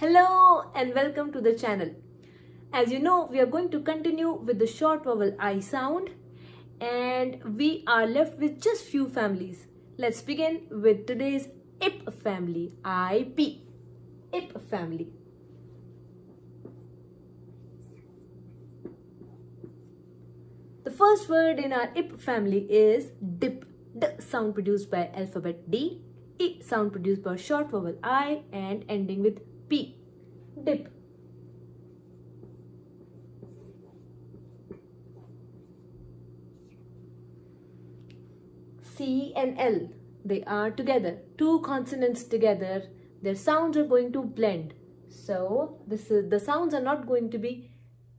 Hello and welcome to the channel. As you know, we are going to continue with the short vowel I sound and we are left with just few families. Let's begin with today's IP family. IP family. The first word in our IP family is dip. D sound produced by alphabet D. I sound produced by short vowel I and ending with P. Dip. C and L, they are together. Two consonants together, their sounds are going to blend. So the sounds are not going to be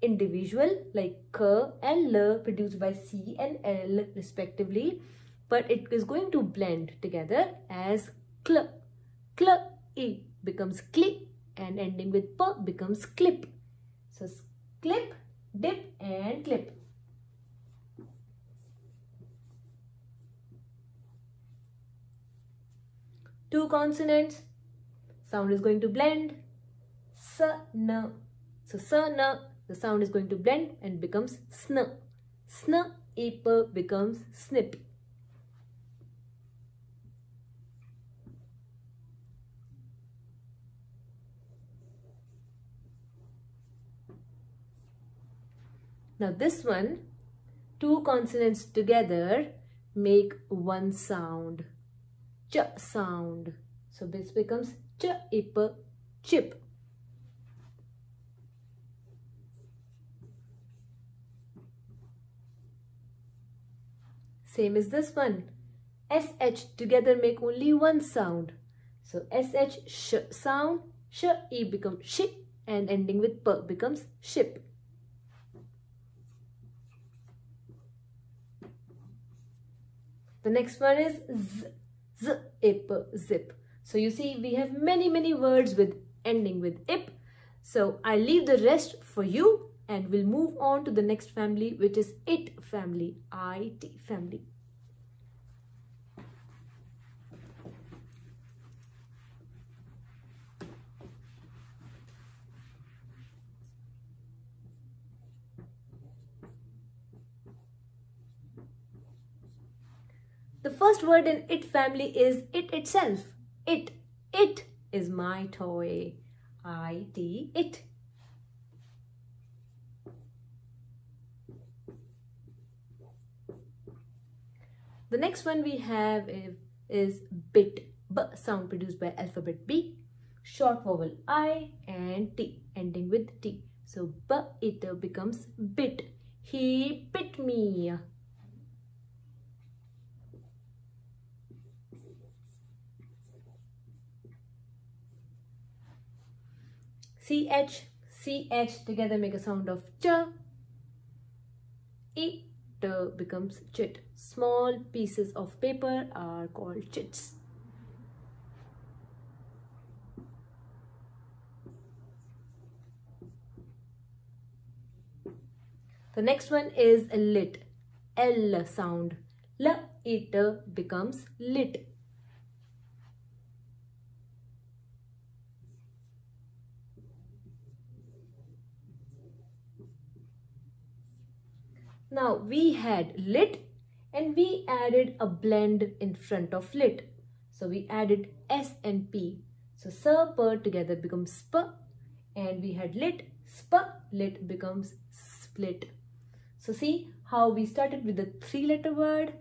individual like K and L produced by C and L respectively, but it is going to blend together as Kl. Kl, I becomes Kli and ending with P becomes clip. So clip, dip and clip. Two consonants, sound is going to blend. S, N. So S, N, the sound is going to blend and becomes Sn. Sn, Ip becomes snip. Now this one, two consonants together make one sound. Ch sound. So this becomes ch, ip, chip. Same as this one. SH together make only one sound. So SH, sh sound, sh, e becomes sh and ending with p becomes ship. The next one is z. Z, ip, zip. So you see we have many words with ending with ip. So I leave the rest for you and we'll move on to the next family, which is IT family. IT family. The first word in IT family is it itself. It. It is my toy. IT, it. The next one we have is bit. B sound produced by alphabet B. Short vowel I and T ending with T. So B, it becomes bit. He bit me. CH together make a sound of ch. It becomes chit. Small pieces of paper are called chits. The next one is lit. L sound. L, it becomes lit. Now we had lit and we added a blend in front of lit. So we added S and P. So S, P together becomes sp and we had lit, sp, lit becomes split. So see how we started with a 3-letter word,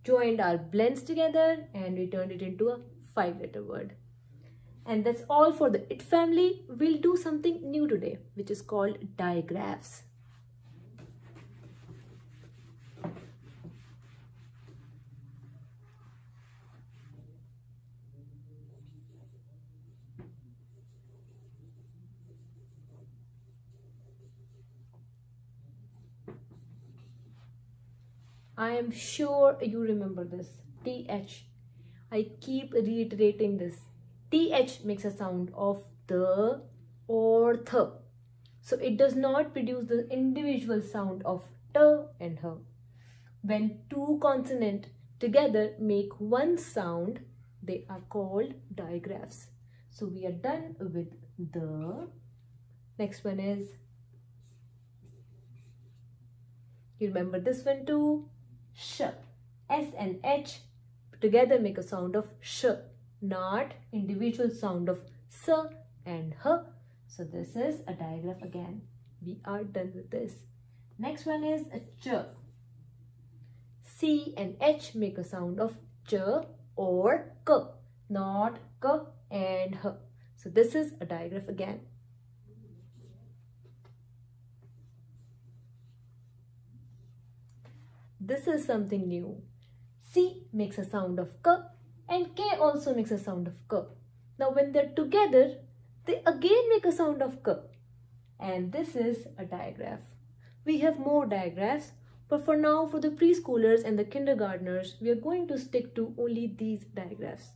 joined our blends together and we turned it into a 5-letter word. And that's all for the IT family. We'll do something new today, which is called digraphs. I am sure you remember this. TH. I keep reiterating this. TH makes a sound of the or th. So it does not produce the individual sound of t and h. When two consonants together make one sound, they are called digraphs. So we are done with the. Next one is, you remember this one too? Sh. S and H together make a sound of sh, not individual sound of s and h. So this is a digraph again. We are done with this. Next one is a ch. C and H make a sound of ch or k, not k and h. So this is a digraph again. This is something new. C makes a sound of k and K also makes a sound of k. Now when they're together, they again make a sound of k. And this is a digraph. We have more digraphs, but for now, for the preschoolers and the kindergartners, we are going to stick to only these digraphs.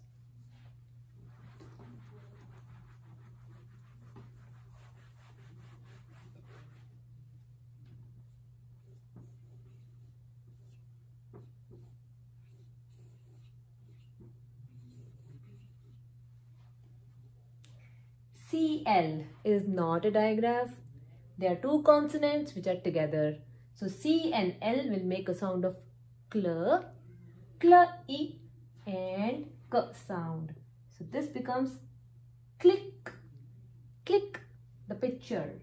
CL is not a digraph. There are two consonants which are together. So C and L will make a sound of cl, I and k sound. So this becomes click, click, the picture.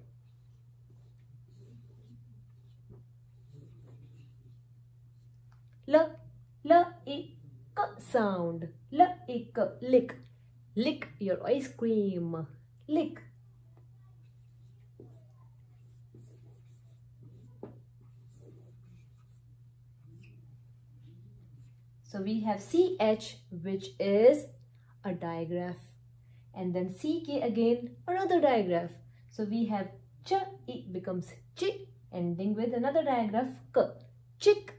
L, I, k sound. L, I, k, lick, lick your ice cream. Lick. So we have CH, which is a digraph, and then CK again, another digraph. So we have ch, I becomes ch, ending with another digraph k, chick.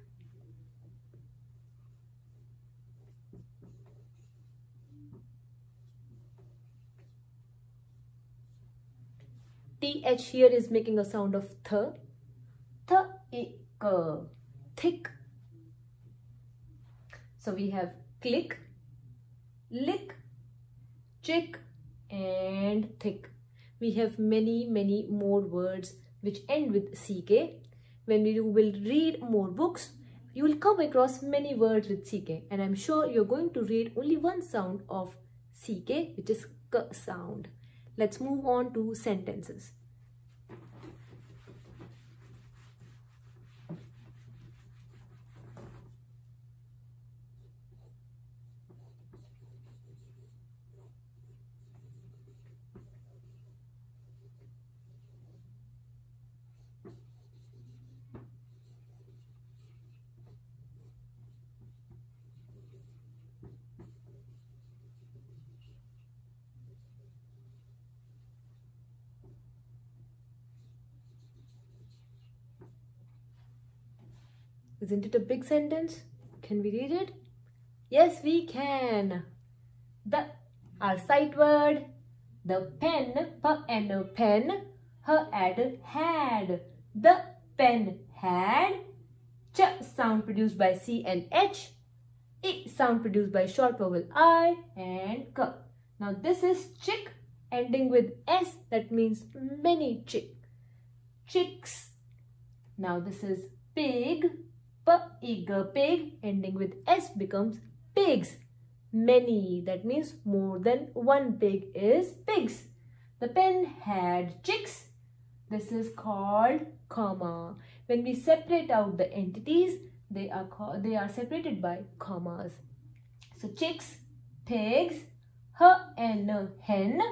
TH here is making a sound of th, I, k, thick. So we have click, lick, chick and thick. We have many more words which end with CK. When you will read more books, you will come across many words with CK, and I'm sure you're going to read only one sound of CK, which is k sound. Let's move on to sentences. Isn't it a big sentence? Can we read it? Yes, we can. Our sight word. The pen, p and pen, her add had. The pen had. Ch sound produced by C and H. I sound produced by short vowel I and k. Now this is chick ending with S, that means many chick. Chicks. Now this is pig. Pig, pig, ending with S becomes pigs. Many, that means more than one pig is pigs. The pen had chicks. This is called comma. When we separate out the entities, they are separated by commas. So chicks, pigs, and hen,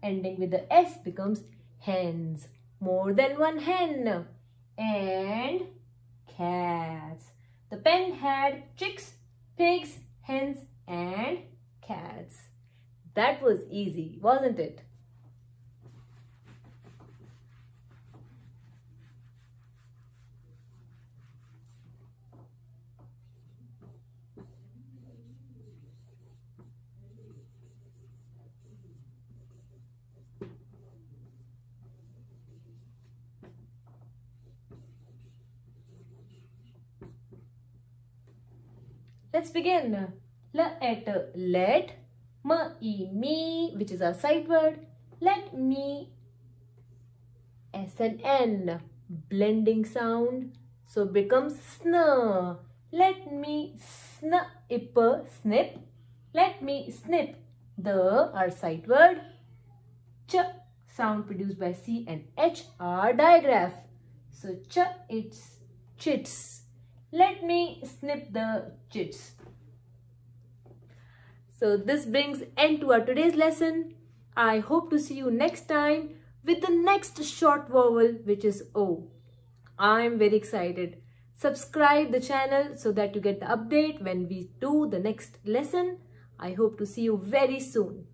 ending with the S becomes hens. More than one hen. And cats. The pen had chicks, pigs, hens and cats. That was easy, wasn't it? Let's begin. Let, me, which is our sight word. Let me, S and N, blending sound, so becomes sn. Let me snip. Let me snip our sight word. Ch, sound produced by C and H, are digraph. So ch, it's chits. Let me snip the chits. So this brings end to our today's lesson. I hope to see you next time with the next short vowel, which is O. I'm very excited. Subscribe the channel so that you get the update when we do the next lesson. I hope to see you very soon.